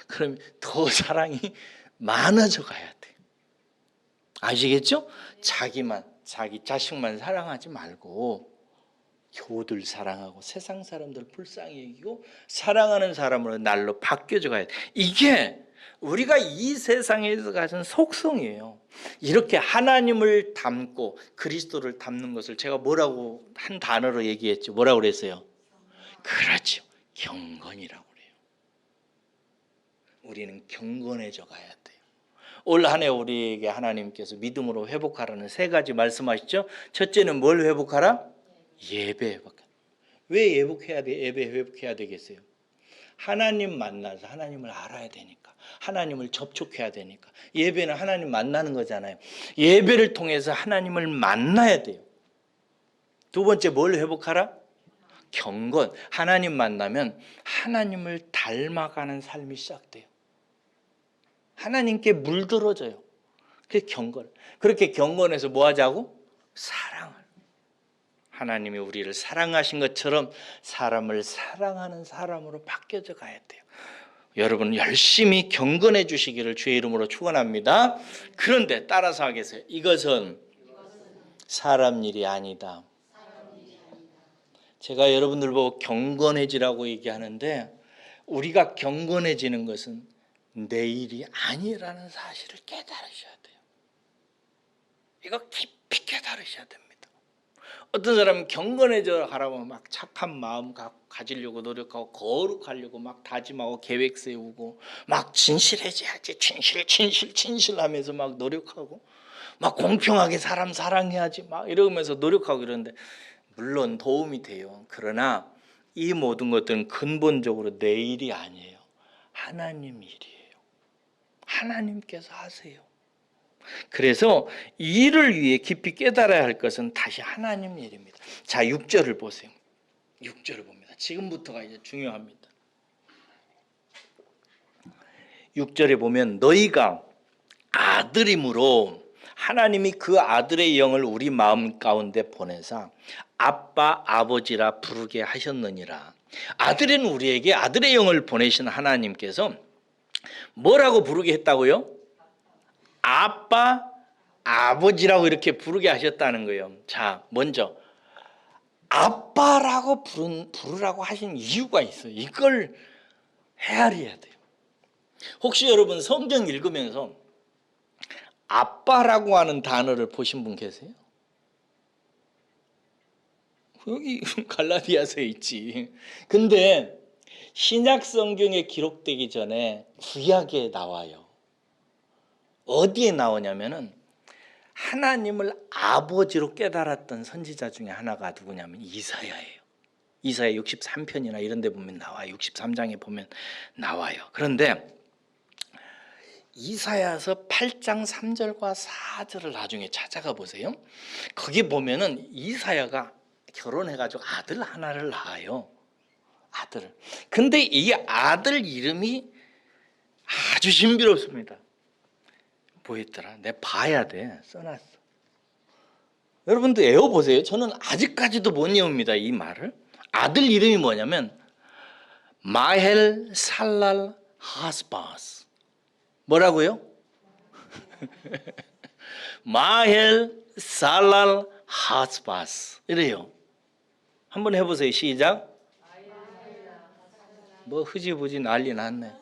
그럼 더 사랑이 많아져 가야 돼. 아시겠죠? 자기 자식만 사랑하지 말고 교우들 사랑하고 세상 사람들 불쌍히 여기고 사랑하는 사람으로 날로 바뀌어져 가야 돼. 이게 우리가 이 세상에서 가진 속성이에요. 이렇게 하나님을 닮고 그리스도를 닮는 것을 제가 뭐라고 한 단어로 얘기했죠? 뭐라고 그랬어요? 그렇죠. 경건이라고 그래요. 우리는 경건해져 가야 돼요. 올 한 해 우리에게 하나님께서 믿음으로 회복하라는 세 가지 말씀하시죠. 첫째는 뭘 회복하라? 예배 회복하라. 왜 예배 회복해야 되겠어요? 하나님 만나서 하나님을 알아야 되니까, 하나님을 접촉해야 되니까. 예배는 하나님 만나는 거잖아요. 예배를 통해서 하나님을 만나야 돼요. 두 번째 뭘 회복하라? 경건. 하나님 만나면 하나님을 닮아가는 삶이 시작돼요. 하나님께 물들어져요. 그게 경건. 그렇게 경건해서 뭐 하자고? 사랑을. 하나님이 우리를 사랑하신 것처럼 사람을 사랑하는 사람으로 바뀌어져 가야 돼요. 여러분 열심히 경건해 주시기를 주의 이름으로 축원합니다. 그런데 따라서 하겠어요. 이것은 사람 일이 아니다. 제가 여러분들 보고 경건해지라고 얘기하는데 우리가 경건해지는 것은 내 일이 아니라는 사실을 깨달으셔야 돼요. 이거 깊이 깨달으셔야 됩니다. 어떤 사람은 경건해져 가라고 막 착한 마음 가지려고 노력하고 거룩하려고 막 다짐하고 계획 세우고 막 진실해져야지 진실하면서 막 노력하고 막 공평하게 사람 사랑해야지 막 이러면서 노력하고 이러는데 물론 도움이 돼요. 그러나 이 모든 것들은 근본적으로 내 일이 아니에요. 하나님 일이에요. 하나님께서 하세요. 그래서 이를 위해 깊이 깨달아야 할 것은 다시 하나님 일입니다. 자, 6절을 보세요. 6절을 봅니다. 지금부터가 이제 중요합니다. 6절에 보면 너희가 아들임으로 하나님이 그 아들의 영을 우리 마음 가운데 보내사 아빠 아버지라 부르게 하셨느니라. 아들은 우리에게 아들의 영을 보내신 하나님께서 뭐라고 부르게 했다고요? 아빠, 아버지라고 이렇게 부르게 하셨다는 거예요. 자, 먼저 아빠라고 부르라고 하신 이유가 있어요. 이걸 헤아려야 돼요. 혹시 여러분 성경 읽으면서 아빠라고 하는 단어를 보신 분 계세요? 여기 갈라디아서에 있지. 근데 신약 성경에 기록되기 전에 구약에 나와요. 어디에 나오냐면은 하나님을 아버지로 깨달았던 선지자 중에 하나가 누구냐면 이사야예요. 이사야 63편이나 이런 데 보면 나와요. 63장에 보면 나와요. 그런데 이사야서 8장 3절과 4절을 나중에 찾아가 보세요. 거기 보면은 이사야가 결혼해가지고 아들 하나를 낳아요. 근데 이 아들 이름이 아주 신비롭습니다. 뭐였더라? 내 봐야 돼. 써놨어. 여러분도 외워보세요. 저는 아직까지도 못 외웁니다. 이 말을. 아들 이름이 뭐냐면 마헬 살랄 하스바스. 뭐라고요? 마헬 살랄 하스바스. 이래요. 한번 해보세요. 시작. 뭐 흐지부지 난리 났네.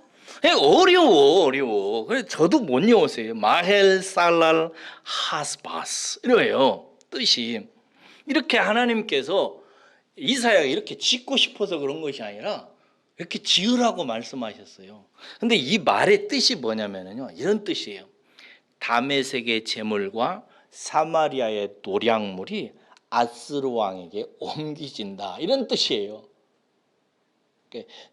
어려워. 그래서 저도 못 외웠어요. 마헬 살랄 하스바스. 이래요. 뜻이. 이렇게 하나님께서 이사야가 이렇게 짓고 싶어서 그런 것이 아니라 이렇게 지으라고 말씀하셨어요. 근데 이 말의 뜻이 뭐냐면요, 이런 뜻이에요. 다메섹의 제물과 사마리아의 노략물이 아스루 왕에게 옮겨진다, 이런 뜻이에요.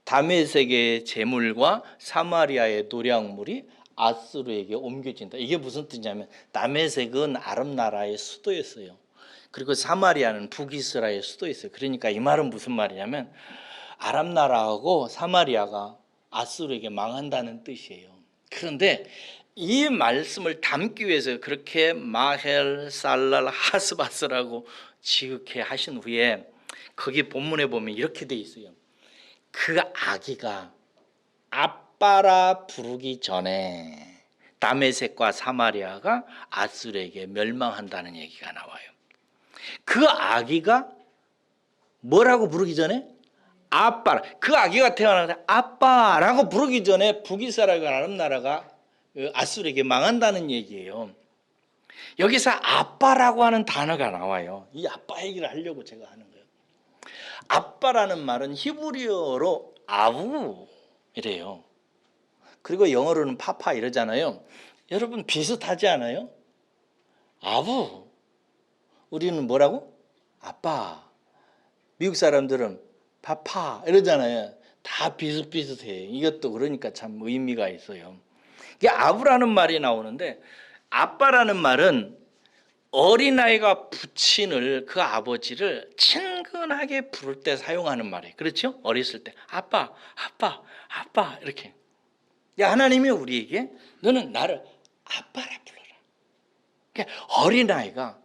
다메섹의 제물과 사마리아의 노략물이 아스루에게 옮겨진다. 이게 무슨 뜻이냐면 다메섹은 아람 나라의 수도였어요. 그리고 사마리아는 북이스라엘 수도였어요. 그러니까 이 말은 무슨 말이냐면 아람 나라하고 사마리아가 아스루에게 망한다는 뜻이에요. 그런데 이 말씀을 담기 위해서 그렇게 마헬 살랄 하스바스라고 지극히 하신 후에 거기 본문에 보면 이렇게 돼 있어요. 그 아기가 아빠라 부르기 전에 다메섹과 사마리아가 아스루에게 멸망한다는 얘기가 나와요. 그 아기가 뭐라고 부르기 전에? 아빠. 그 아기가 태어나서 아빠라고 부르기 전에 북이스라엘과 아람 나라가 아스루에게 망한다는 얘기예요. 여기서 아빠라고 하는 단어가 나와요. 이 아빠 얘기를 하려고 제가 하는 거예요. 아빠라는 말은 히브리어로 아부이래요. 그리고 영어로는 파파 이러잖아요. 여러분 비슷하지 않아요? 아부. 우리는 뭐라고? 아빠. 미국 사람들은 파파 이러잖아요. 다 비슷비슷해. 이것도 그러니까 참 의미가 있어요. 이게 아부라는 말이 나오는데, 아빠라는 말은 어린아이가 부친을, 그 아버지를 친근하게 부를 때 사용하는 말이에요. 그렇죠? 어렸을 때 아빠, 아빠, 아빠 이렇게. 하나님이 우리에게 너는 나를 아빠라 불러라. 그러니까 어린아이가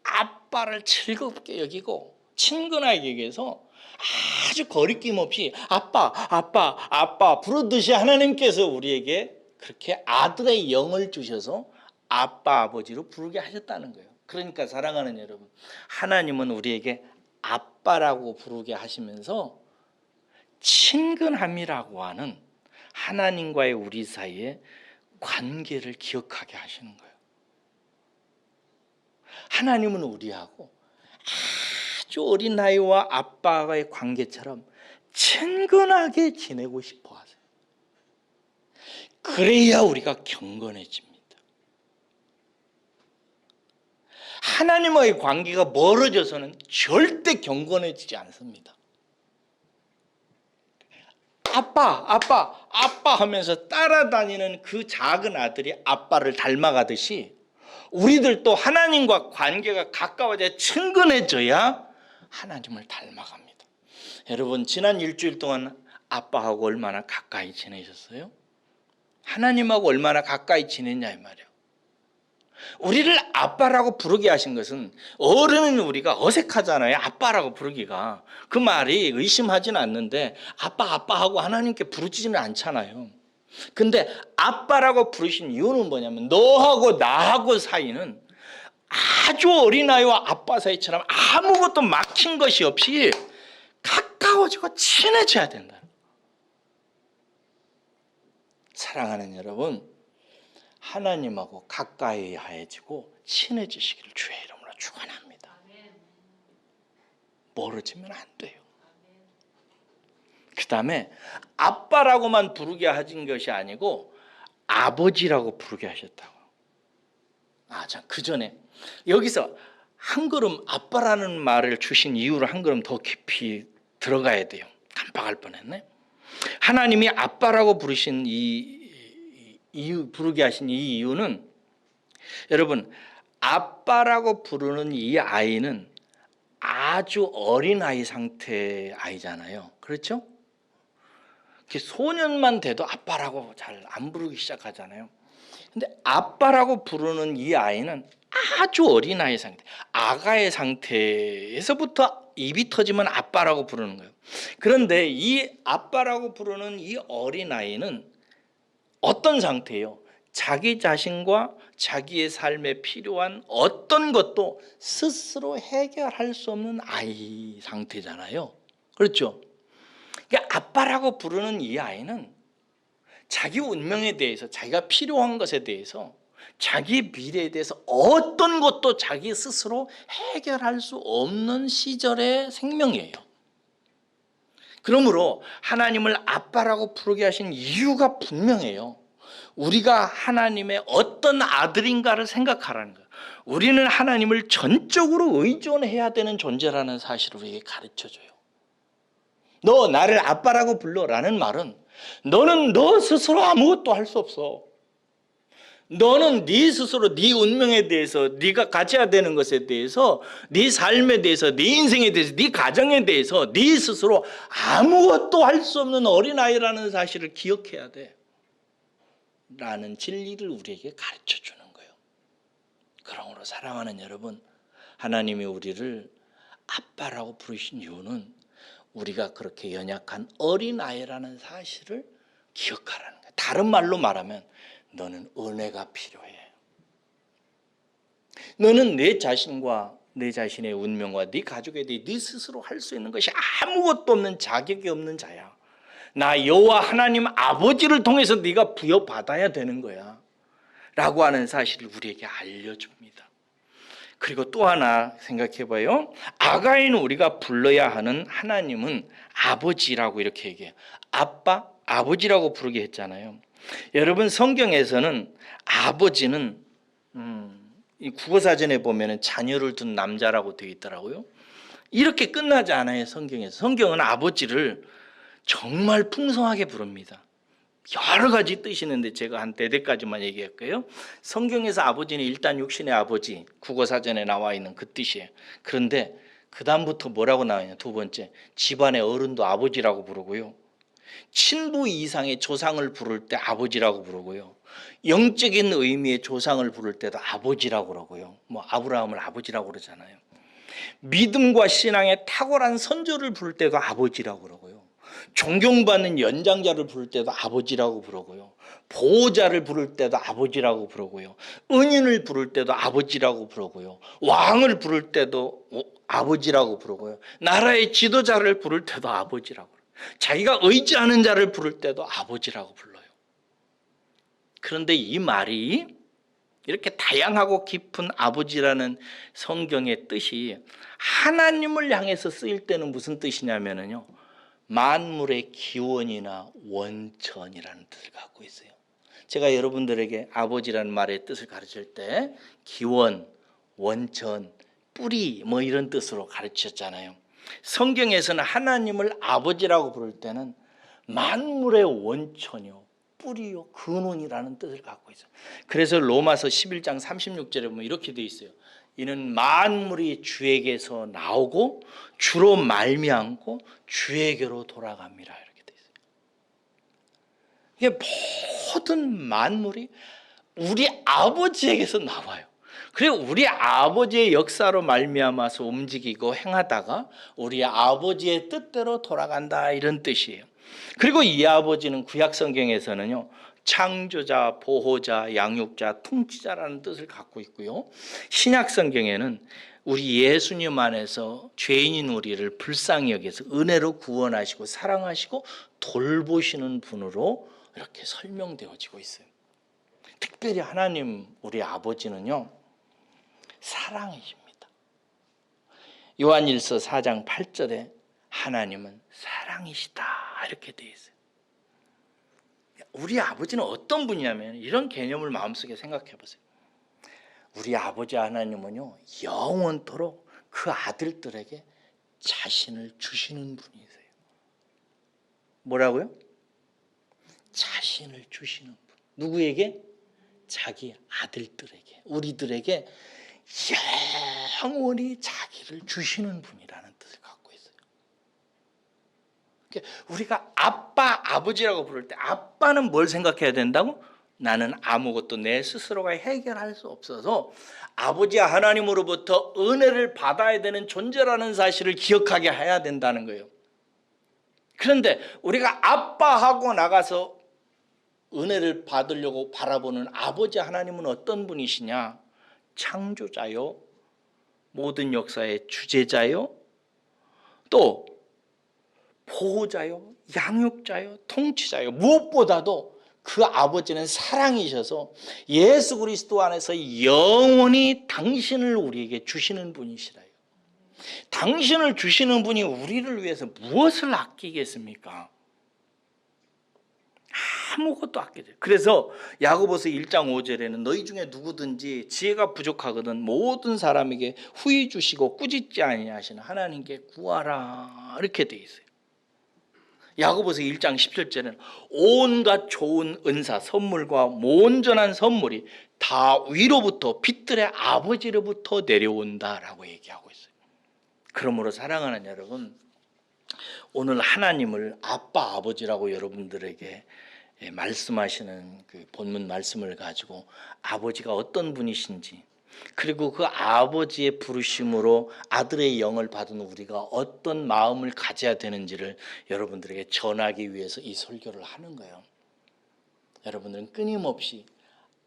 아빠를 즐겁게 여기고 친근하게 여기서 아주 거리낌 없이 아빠, 아빠, 아빠 부르듯이 하나님께서 우리에게 그렇게 아들의 영을 주셔서 아빠, 아버지로 부르게 하셨다는 거예요. 그러니까 사랑하는 여러분, 하나님은 우리에게 아빠라고 부르게 하시면서 친근함이라고 하는 하나님과의 우리 사이의 관계를 기억하게 하시는 거예요. 하나님은 우리하고 아주 어린 나이와 아빠와의 관계처럼 친근하게 지내고 싶어 하세요. 그래야 우리가 경건해집니다. 하나님과의 관계가 멀어져서는 절대 경건해지지 않습니다. 아빠, 아빠, 아빠 하면서 따라다니는 그 작은 아들이 아빠를 닮아가듯이 우리들도 하나님과 관계가 가까워져 친근해져야 하나님을 닮아갑니다. 여러분, 지난 일주일 동안 아빠하고 얼마나 가까이 지내셨어요? 하나님하고 얼마나 가까이 지냈냐 이 말이에요. 우리를 아빠라고 부르게 하신 것은, 어른은 우리가 어색하잖아요. 아빠라고 부르기가. 그 말이 의심하지는 않는데 아빠 아빠 하고 하나님께 부르지는 않잖아요. 근데 아빠라고 부르신 이유는 뭐냐면 너하고 나하고 사이는 아주 어린아이와 아빠 사이처럼 아무것도 막힌 것이 없이 가까워지고 친해져야 된다. 사랑하는 여러분, 하나님하고 가까이 하여지고 친해지시기를 주의 이름으로 축원합니다. 멀어지면 안 돼요. 그 다음에 아빠라고만 부르게 하신 것이 아니고 아버지라고 부르게 하셨다고. 자, 그 전에 여기서 한 걸음 아빠라는 말을 주신 이유를 한 걸음 더 깊이 들어가야 돼요. 깜빡할 뻔했네. 하나님이 아빠라고 부르신 부르게 하신 이 이유는, 여러분, 아빠라고 부르는 이 아이는 아주 어린 아이 상태의 아이잖아요. 그렇죠? 소년만 돼도 아빠라고 잘 안 부르기 시작하잖아요. 근데 아빠라고 부르는 이 아이는 아주 어린아이 상태, 아가의 상태에서부터 입이 터지면 아빠라고 부르는 거예요. 그런데 이 아빠라고 부르는 이 어린아이는 어떤 상태예요? 자기 자신과 자기의 삶에 필요한 어떤 것도 스스로 해결할 수 없는 아이 상태잖아요. 그렇죠? 그러니까 아빠라고 부르는 이 아이는 자기 운명에 대해서, 자기가 필요한 것에 대해서, 자기 미래에 대해서 어떤 것도 자기 스스로 해결할 수 없는 시절의 생명이에요. 그러므로 하나님을 아빠라고 부르게 하신 이유가 분명해요. 우리가 하나님의 어떤 아들인가를 생각하라는 거예요. 우리는 하나님을 전적으로 의존해야 되는 존재라는 사실을 우리에게 가르쳐줘요. 너 나를 아빠라고 불러라는 말은 너는 너 스스로 아무것도 할 수 없어. 너는 네 스스로 네 운명에 대해서, 네가 가져야 되는 것에 대해서, 네 삶에 대해서, 네 인생에 대해서, 네 가정에 대해서 네 스스로 아무것도 할 수 없는 어린아이라는 사실을 기억해야 돼 라는 진리를 우리에게 가르쳐주는 거예요. 그러므로 사랑하는 여러분, 하나님이 우리를 아빠라고 부르신 이유는 우리가 그렇게 연약한 어린아이라는 사실을 기억하라는 거예요. 다른 말로 말하면 너는 은혜가 필요해. 너는 내 자신과 내 자신의 운명과 네 가족에 대해 네 스스로 할 수 있는 것이 아무것도 없는, 자격이 없는 자야. 나 여호와 하나님 아버지를 통해서 네가 부여받아야 되는 거야 라고 하는 사실을 우리에게 알려줍니다. 그리고 또 하나 생각해봐요. 아가인 우리가 불러야 하는 하나님은 아버지라고 이렇게 얘기해요. 아빠, 아버지라고 부르게 했잖아요. 여러분, 성경에서는 아버지는 이 국어사전에 보면 자녀를 둔 남자라고 되어 있더라고요. 이렇게 끝나지 않아요. 성경은 아버지를 정말 풍성하게 부릅니다. 여러 가지 뜻이 있는데 제가 한 대대까지만 얘기할게요. 성경에서 아버지는 일단 육신의 아버지, 국어사전에 나와 있는 그 뜻이에요. 그런데 그 다음부터 뭐라고 나와있냐. 두 번째, 집안의 어른도 아버지라고 부르고요. 친부 이상의 조상을 부를 때 아버지라고 부르고요. 영적인 의미의 조상을 부를 때도 아버지라고 그러고요. 뭐 아브라함을 아버지라고 그러잖아요. 믿음과 신앙의 탁월한 선조를 부를 때도 아버지라고 그러고요. 존경받는 연장자를 부를 때도 아버지라고 부르고요. 보호자를 부를 때도 아버지라고 부르고요. 은인을 부를 때도 아버지라고 부르고요. 왕을 부를 때도 아버지라고 부르고요. 나라의 지도자를 부를 때도 아버지라고, 자기가 의지하는 자를 부를 때도 아버지라고 불러요. 그런데 이 말이 이렇게 다양하고 깊은 아버지라는 성경의 뜻이 하나님을 향해서 쓰일 때는 무슨 뜻이냐면요, 만물의 기원이나 원천이라는 뜻을 갖고 있어요. 제가 여러분들에게 아버지라는 말의 뜻을 가르칠 때 기원, 원천, 뿌리 뭐 이런 뜻으로 가르쳤잖아요. 성경에서는 하나님을 아버지라고 부를 때는 만물의 원천이요, 뿌리요, 근원이라는 뜻을 갖고 있어요. 그래서 로마서 11장 36절에 보면 이렇게 되어 있어요. 이는 만물이 주에게서 나오고 주로 말미암고 주에게로 돌아갑니다. 이렇게 되어 있어요. 이게 모든 만물이 우리 아버지에게서 나와요. 그리고 우리 아버지의 역사로 말미암아서 움직이고 행하다가 우리 아버지의 뜻대로 돌아간다, 이런 뜻이에요. 그리고 이 아버지는 구약 성경에서는요, 창조자, 보호자, 양육자, 통치자라는 뜻을 갖고 있고요. 신약 성경에는 우리 예수님 안에서 죄인인 우리를 불쌍히 여겨서 은혜로 구원하시고 사랑하시고 돌보시는 분으로 이렇게 설명되어지고 있어요. 특별히 하나님 우리 아버지는요, 사랑이십니다. 요한일서 4장 8절에 하나님은 사랑이시다 이렇게 되어 있어요. 우리 아버지는 어떤 분이냐면 이런 개념을 마음속에 생각해 보세요. 우리 아버지 하나님은요, 영원토록 그 아들들에게 자신을 주시는 분이세요. 뭐라고요? 자신을 주시는 분. 누구에게? 자기 아들들에게, 우리들에게 영원히 자기를 주시는 분이라는 뜻을 갖고 있어요. 우리가 아빠, 아버지라고 부를 때 아빠는 뭘 생각해야 된다고? 나는 아무것도 내 스스로가 해결할 수 없어서 아버지 하나님으로부터 은혜를 받아야 되는 존재라는 사실을 기억하게 해야 된다는 거예요. 그런데 우리가 아빠하고 나가서 은혜를 받으려고 바라보는 아버지 하나님은 어떤 분이시냐? 창조자요, 모든 역사의 주재자요, 또 보호자요, 양육자요, 통치자요. 무엇보다도 그 아버지는 사랑이셔서 예수 그리스도 안에서 영원히 당신을 우리에게 주시는 분이시라요. 당신을 주시는 분이 우리를 위해서 무엇을 아끼겠습니까? 아무것도 아끼지. 그래서 야고보서 1장 5절에는 너희 중에 누구든지 지혜가 부족하거든 모든 사람에게 후히 주시고 꾸짖지 아니하시는 하나님께 구하라, 이렇게 돼 있어요. 야고보서 1장 17절에는 온갖 좋은 은사, 선물과 온전한 선물이 다 위로부터 빛들의 아버지로부터 내려온다라고 얘기하고 있어요. 그러므로 사랑하는 여러분, 오늘 하나님을 아빠, 아버지라고 여러분들에게 말씀하시는 그 본문 말씀을 가지고 아버지가 어떤 분이신지, 그리고 그 아버지의 부르심으로 아들의 영을 받은 우리가 어떤 마음을 가져야 되는지를 여러분들에게 전하기 위해서 이 설교를 하는 거예요. 여러분들은 끊임없이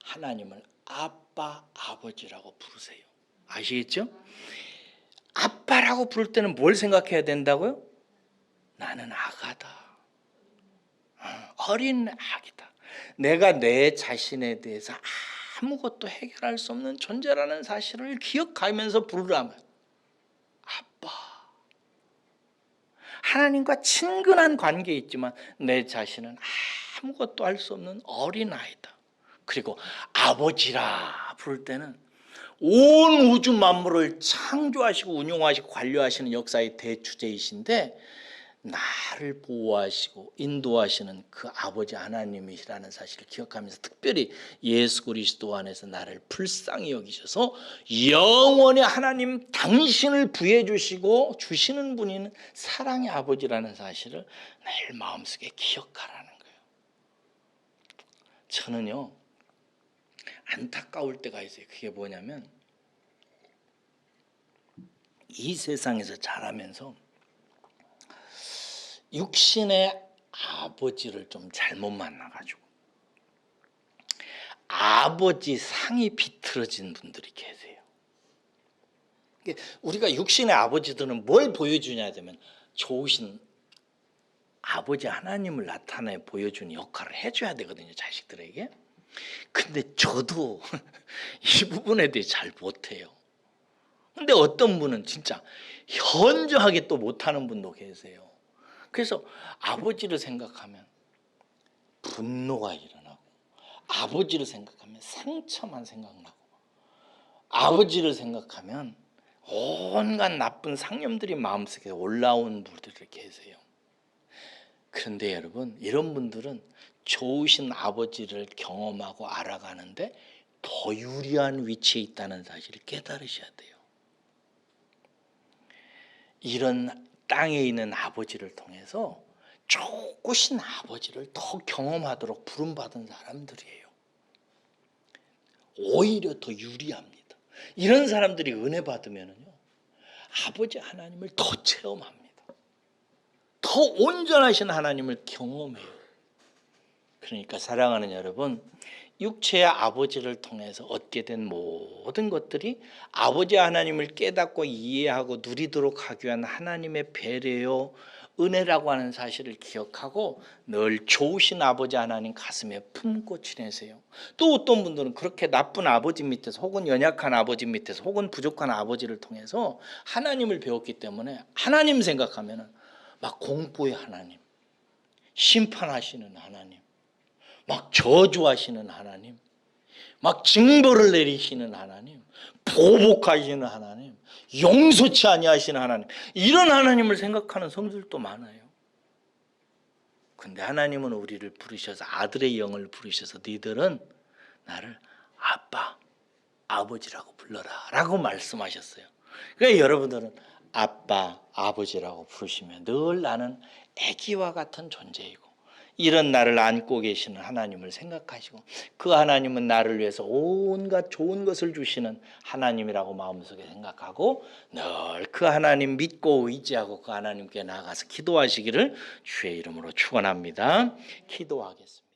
하나님을 아빠, 아버지라고 부르세요. 아시겠죠? 아빠라고 부를 때는 뭘 생각해야 된다고요? 나는 아가다. 어린 아기다. 내가 내 자신에 대해서 아무것도 해결할 수 없는 존재라는 사실을 기억하면서 부르라면 아빠. 하나님과 친근한 관계에 있지만 내 자신은 아무것도 할 수 없는 어린아이다. 그리고 아버지라 부를 때는 온 우주 만물을 창조하시고 운용하시고 관리하시는 역사의 대주제이신데 나를 보호하시고 인도하시는 그 아버지 하나님이시라는 사실을 기억하면서 특별히 예수 그리스도 안에서 나를 불쌍히 여기셔서 영원히 하나님 당신을 부해 주시고 주시는 분인 사랑의 아버지라는 사실을 늘 마음속에 기억하라는 거예요. 저는요, 안타까울 때가 있어요. 그게 뭐냐면 이 세상에서 자라면서 육신의 아버지를 좀 잘못 만나가지고 아버지 상이 비틀어진 분들이 계세요. 우리가 육신의 아버지들은 뭘 보여주냐 하면 좋으신 아버지 하나님을 나타내 보여주는 역할을 해줘야 되거든요, 자식들에게. 근데 저도 이 부분에 대해 잘 못해요. 근데 어떤 분은 진짜 현저하게 또 못하는 분도 계세요. 그래서 아버지를 생각하면 분노가 일어나고, 아버지를 생각하면 상처만 생각나고, 아버지를 생각하면 온갖 나쁜 상념들이 마음속에 올라온 분들이 계세요. 그런데 여러분, 이런 분들은 좋으신 아버지를 경험하고 알아가는데 더 유리한 위치에 있다는 사실을 깨달으셔야 돼요. 이런 땅에 있는 아버지를 통해서 좋으신 아버지를 더 경험하도록 부름받은 사람들이에요. 오히려 더 유리합니다. 이런 사람들이 은혜 받으면요, 아버지 하나님을 더 체험합니다. 더 온전하신 하나님을 경험해요. 그러니까 사랑하는 여러분, 육체의 아버지를 통해서 얻게 된 모든 것들이 아버지 하나님을 깨닫고 이해하고 누리도록 하기 위한 하나님의 배려요, 은혜라고 하는 사실을 기억하고 늘 좋으신 아버지 하나님 가슴에 품고 지내세요. 또 어떤 분들은 그렇게 나쁜 아버지 밑에서, 혹은 연약한 아버지 밑에서, 혹은 부족한 아버지를 통해서 하나님을 배웠기 때문에 하나님 생각하면 막 공포의 하나님, 심판하시는 하나님, 막 저주하시는 하나님, 막 징벌을 내리시는 하나님, 보복하시는 하나님, 용서치 아니하시는 하나님, 이런 하나님을 생각하는 성도들도 많아요. 근데 하나님은 우리를 부르셔서 아들의 영을 부르셔서 너희들은 나를 아빠, 아버지라고 불러라 라고 말씀하셨어요. 그러니까 여러분들은 아빠, 아버지라고 부르시면 늘 나는 아기와 같은 존재이고 이런 나를 안고 계시는 하나님을 생각하시고 그 하나님은 나를 위해서 온갖 좋은 것을 주시는 하나님이라고 마음속에 생각하고 늘 그 하나님 믿고 의지하고 그 하나님께 나아가서 기도하시기를 주의 이름으로 축원합니다. 기도하겠습니다.